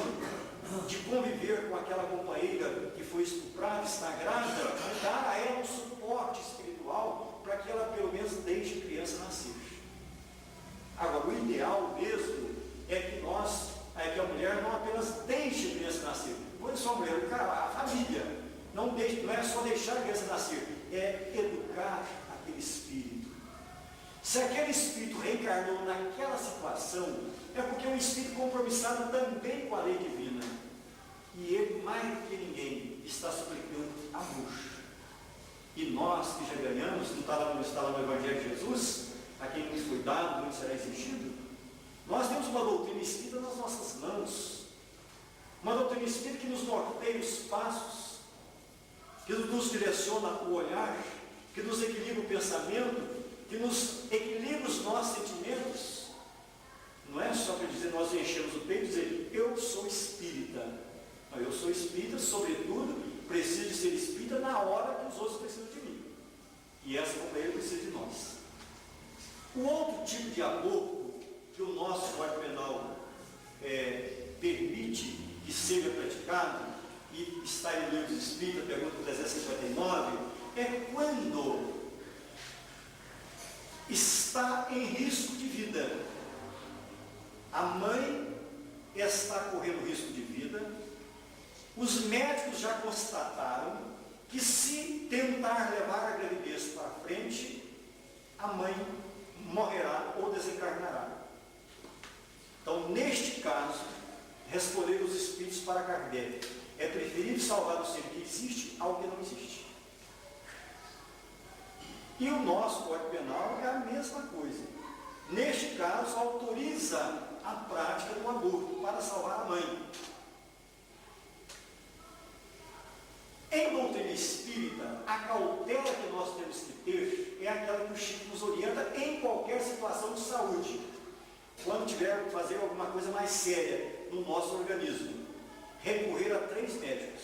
de conviver com aquela companheira que foi estuprada, está grávida, e dar a ela um suporte espiritual para que ela pelo menos deixe a criança nascer. Agora, o ideal mesmo é que a mulher não apenas deixe a criança nascer, pois só a mulher, o cara, a família, não é só deixar a criança nascer, é educar aquele espírito. Se aquele espírito reencarnou naquela situação, é porque é um espírito compromissado também com a lei divina. E ele, mais do que ninguém, está suplicando amor. E nós que já ganhamos, não está lá no Evangelho de Jesus, a quem nos foi dado, muito será exigido, nós temos uma doutrina espírita nas nossas mãos. Uma doutrina espírita que nos norteia os passos, que nos direciona o olhar, que nos equilibra o pensamento, que nos equilibra os nossos sentimentos. Não é só para dizer, nós enchemos o peito e dizer, eu sou espírita. Não, eu sou espírita, sobretudo, preciso de ser espírita na hora que os outros precisam de mim. E essa companheira precisa de nós. O outro tipo de aborto que o nosso Código Penal permite que seja praticado, e está em Livro dos Espíritos, pergunta 359, é quando está em risco de vida. A mãe está correndo risco de vida, os médicos já constataram que se tentar levar a gravidez para frente, a mãe morrerá ou desencarnará. Então, neste caso, responderam os espíritos para Kardec: é preferível salvar o ser que existe ao que não existe. E o nosso Código Penal é a mesma coisa. Neste caso, autoriza a prática do aborto para salvar a mãe. Em doutrina espírita, a cautela que nós temos que ter é aquela que o Chico nos orienta em qualquer situação de saúde. Quando tiver que fazer alguma coisa mais séria no nosso organismo, recorrer a 3 médicos.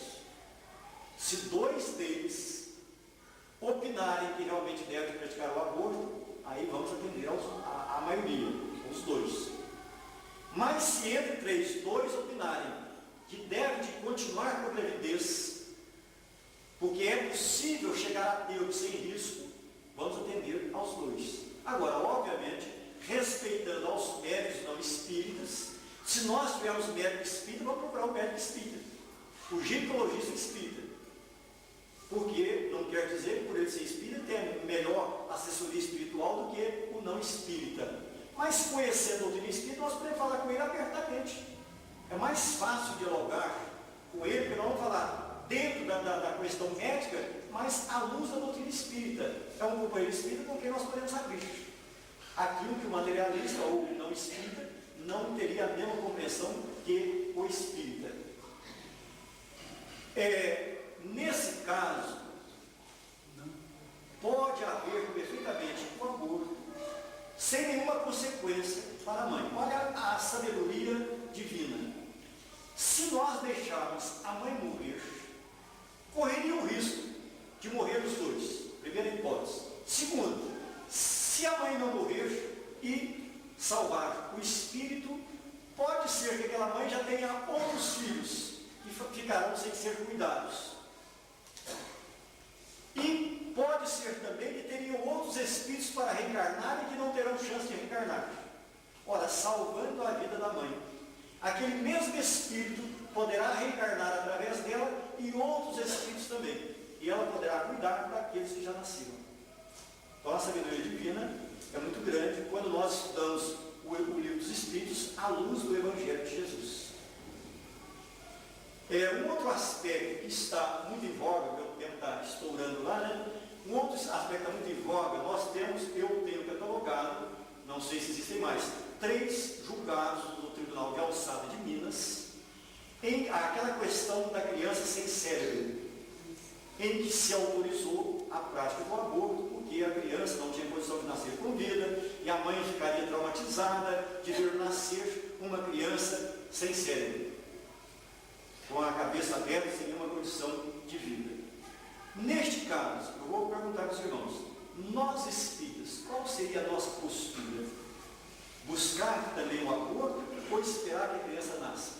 Se 2 deles opinarem que realmente devem praticar o aborto, aí vamos atender a maioria, os 2. Mas se entre 3, 2 opinarem que devem continuar com a gravidez, porque é possível chegar a Deus sem risco, vamos atender aos 2. Agora, obviamente, respeitando aos médicos não espíritas, se nós tivermos médico espírita, vamos procurar o médico espírita, o ginecologista espírita. Porque não quer dizer que por ele ser espírita tem melhor assessoria espiritual do que o não espírita. Mas conhecendo a doutrina espírita, nós podemos falar com ele abertamente. É mais fácil dialogar com ele, porque nós vamos falar dentro da questão médica, mas à luz da doutrina espírita. É um companheiro espírita com quem nós podemos abrir aquilo que o materialista ou o não espírita não teria a mesma compreensão que o espírita. Nesse caso, pode haver perfeitamente um aborto sem nenhuma consequência para a mãe. Olha a sabedoria divina. Se nós deixarmos a mãe morrer, correria o risco de morrer os 2. Primeira hipótese. Segundo, se a mãe não morrer e salvar o espírito, pode ser que aquela mãe já tenha outros filhos e ficarão sem ser cuidados. E pode ser também que teriam outros espíritos para reencarnar e que não terão chance de reencarnar. Ora, salvando a vida da mãe, aquele mesmo espírito poderá reencarnar através dela e outros espíritos também. E ela poderá cuidar daqueles que já nasceram. Então a sabedoria divina é muito grande quando nós estudamos o livro dos Espíritos à luz do Evangelho de Jesus. Um outro aspecto que está muito em voga, meu tempo está estourando lá, né? Um outro aspecto que está muito em voga, eu tenho catalogado, não sei se existem mais, 3 julgados no Tribunal de Alçada de Minas, em aquela questão da criança sem cérebro, em que se autorizou a prática do aborto, porque a criança não tinha condição de nascer com vida, e a mãe ficaria traumatizada de ver nascer uma criança sem cérebro, com a cabeça aberta, sem nenhuma condição de vida. Neste caso, eu vou perguntar aos irmãos, nós espíritas, qual seria a nossa postura? Buscar também o aborto ou esperar que a criança nasça?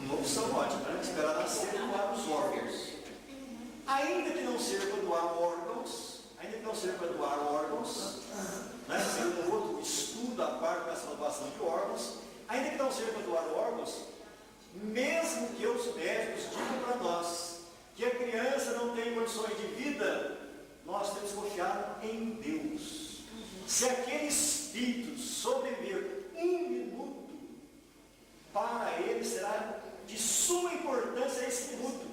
Uma opção ótima, né? Esperar nascer e doar os órgãos. Ainda que não seja para doar órgãos, né? Sendo um outro estudo à parte dessa doação de órgãos, ainda que não seja para doar órgãos, mesmo que os médicos digam para nós que a criança não tem condições de vida, nós temos que confiar em Deus. Se aquele espírito sobreviver 1 minuto, para ele será de suma importância esse minuto.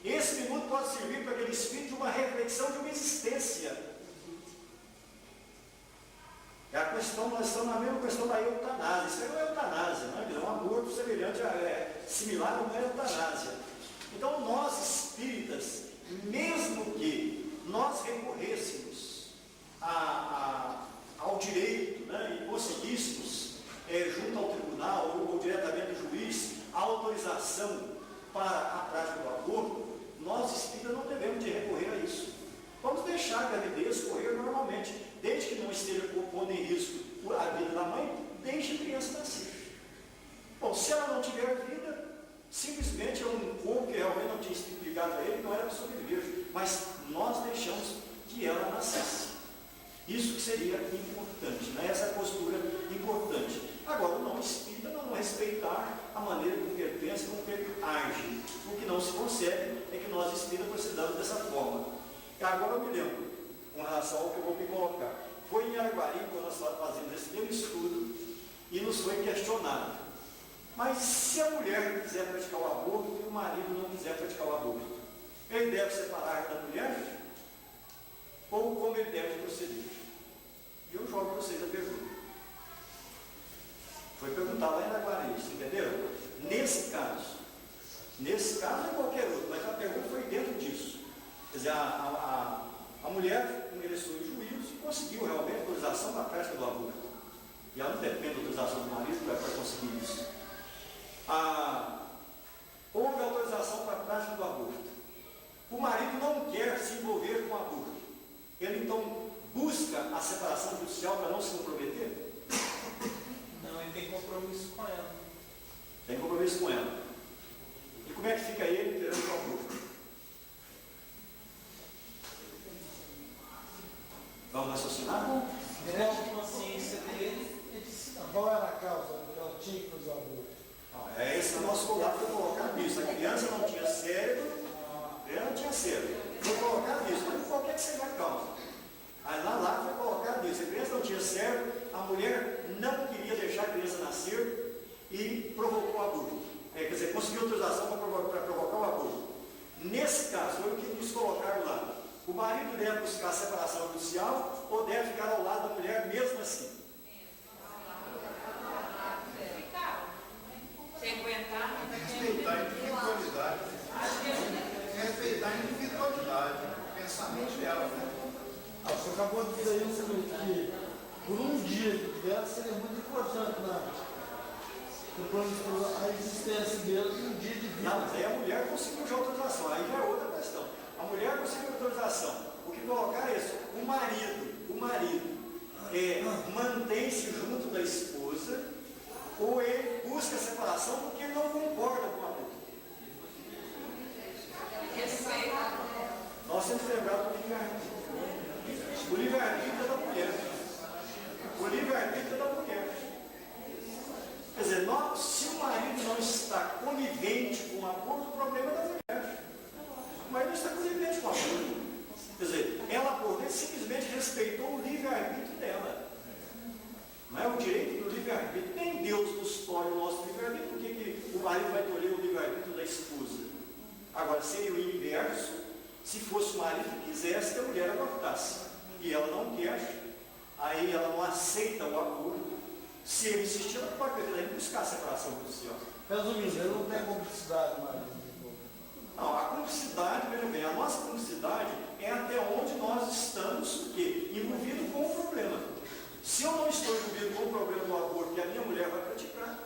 Esse minuto pode servir para aquele espírito de uma reflexão, de uma existência. É a questão, nós estamos na mesma questão da eutanásia. Isso não é eutanásia, né? É um aborto semelhante, similar a uma eutanásia. Então nós espíritas, mesmo que nós recorrêssemos ao direito, né, e conseguíssemos, junto ao tribunal ou diretamente do juiz, a autorização para a prática do aborto, nós espíritas não devemos de recorrer a isso. Vamos deixar a gravidez correr normalmente, desde que não esteja pondo em risco a vida da mãe, deixe a criança nascer. Bom, se ela não tiver vida, simplesmente é um corpo que realmente não tinha sido ligado a ele, não era para sobreviver, mas nós deixamos que ela nascesse. Isso que seria importante, né? Essa postura importante. Agora, o não espírita não respeitar a maneira como ele pensa, como ele age. O que não se consegue é que nós espíritas procedamos dessa forma. Agora eu me lembro, com relação ao que eu vou me colocar. Foi em Araguari, quando nós fazíamos esse mesmo estudo, e nos foi questionado. Mas se a mulher quiser praticar o aborto e o marido não quiser praticar o aborto, ele deve separar da mulher? Ou como ele deve proceder? E eu jogo para vocês a pergunta. Foi perguntado lá em Araguari, entenderam? Nesse caso é qualquer outro, mas a pergunta foi dentro disso. Quer dizer, a mulher ingressou em juízo e conseguiu realmente autorização para a prática do aborto. E ela não depende da autorização do marido para conseguir isso. Houve autorização para a prática do aborto. O marido não quer se envolver com o aborto. Ele então busca a separação judicial para não se comprometer? Não, ele tem compromisso com ela. Tem compromisso com ela. E como é que fica ele perante o aborto? Vamos raciocinar? Perante a consciência dele, ele disse não. Qual era a causa que ela tinha que fazer o aborto? É esse o nosso cuidado para colocar isso. A criança não tinha cérebro, ela não tinha cérebro. Foi colocado isso, mas qualquer que seja a causa. Aí lá foi colocado isso. A criança não tinha cérebro, a mulher não queria deixar a criança nascer e provocou o aborto. Quer dizer, conseguiu autorização para provocar o aborto. Nesse caso, foi o que eles colocaram lá. O marido deve buscar a separação judicial ou deve ficar ao lado da mulher mesmo assim? Se aguentar, Respeitar a individualidade. Respeitar a individualidade, o pensamento dela, né? Você acabou de dizer isso, que por um dia que tiver, seria muito importante a existência dele em um dia de vida. Não, mas aí a mulher conseguiu de autorização, aí já é outra questão. A mulher conseguiu autorização. O que colocar é isso? O marido mantém-se junto da esposa, ou ele busca a separação porque ele não concorda com a aborto. Nós temos que lembrar do livre-arbítrio. O livre-arbítrio é da mulher. O livre-arbítrio é da mulher. Quer dizer, se o marido não está conivente com o aborto, o problema é da mulher. O marido não está conivente com o aborto. Quer dizer, ela, por dentro, simplesmente respeitou o livre-arbítrio dela. Não é o direito do livre-arbítrio. Nem Deus nos tolhe o nosso livre-arbítrio. Por que o marido vai tolher o livre-arbítrio da esposa? Agora, seria o inverso se fosse o marido que quisesse que a mulher abortasse. E ela não quer, aí ela não aceita o aborto. Se ele insistir, ela pode preferir buscar a separação judicial. Resumindo, ele não tem cumplicidade mais. Não, a cumplicidade, veja bem, a nossa cumplicidade é até onde nós estamos envolvidos com o problema. Se eu não estou envolvido com o problema do aborto que a minha mulher vai praticar,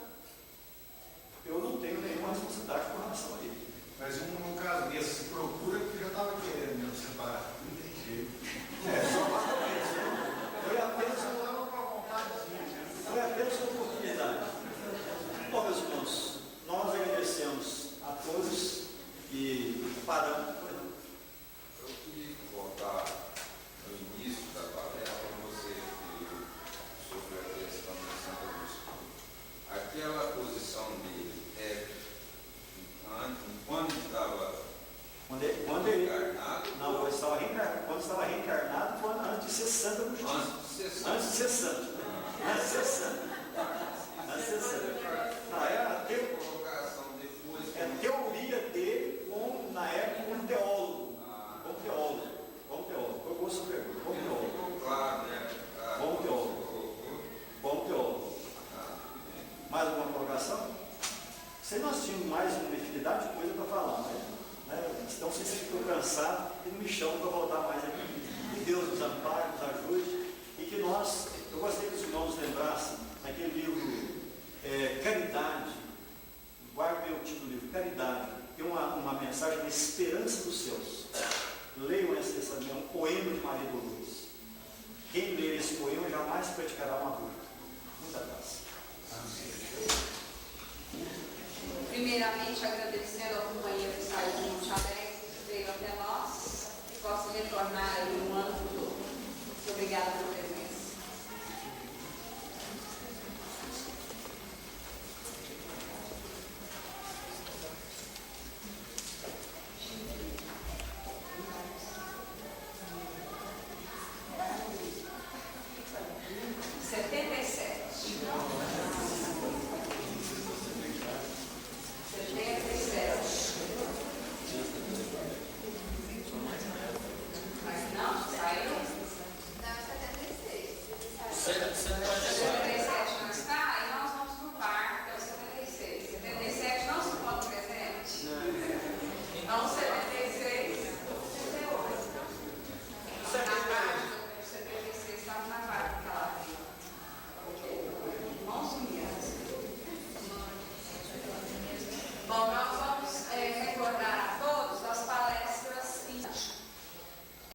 eu não tenho nenhuma responsabilidade com relação a ele. Mas num caso desse, se procura porque já estava querendo me separar. Não tem jeito. Foi apenas Estava com a vontadezinha. Foi apenas uma oportunidade. Bom, meus irmãos, nós agradecemos a todos e paramos. Eu queria voltar no início da palestra para você sobre a questão de Santo Agostinho. Aquela posição dele quando estava Quando ele reencarnado? não, quando estava reencarnado, foi antes de ser Santo Agostinho. Antes de ser santo. Antes de ser santo. Antes de ser santo. É a Colocação depois. é a teoria dele na época como teólogo. Como teólogo. Foi boa sua pergunta. Como teólogo. Ficou claro, né? Bom teólogo. Bom teólogo. Mais alguma colocação? Se nós tínhamos mais uma infinidade de coisa para falar, mas, então se você ficou cansado, e não me chama para voltar mais aqui. praticará um aborto. Muita paz. Primeiramente, agradecendo ao companheiro que saiu de Monte Alegre, que veio até nós, que possa retornar aí um ano futuro. Muito obrigada por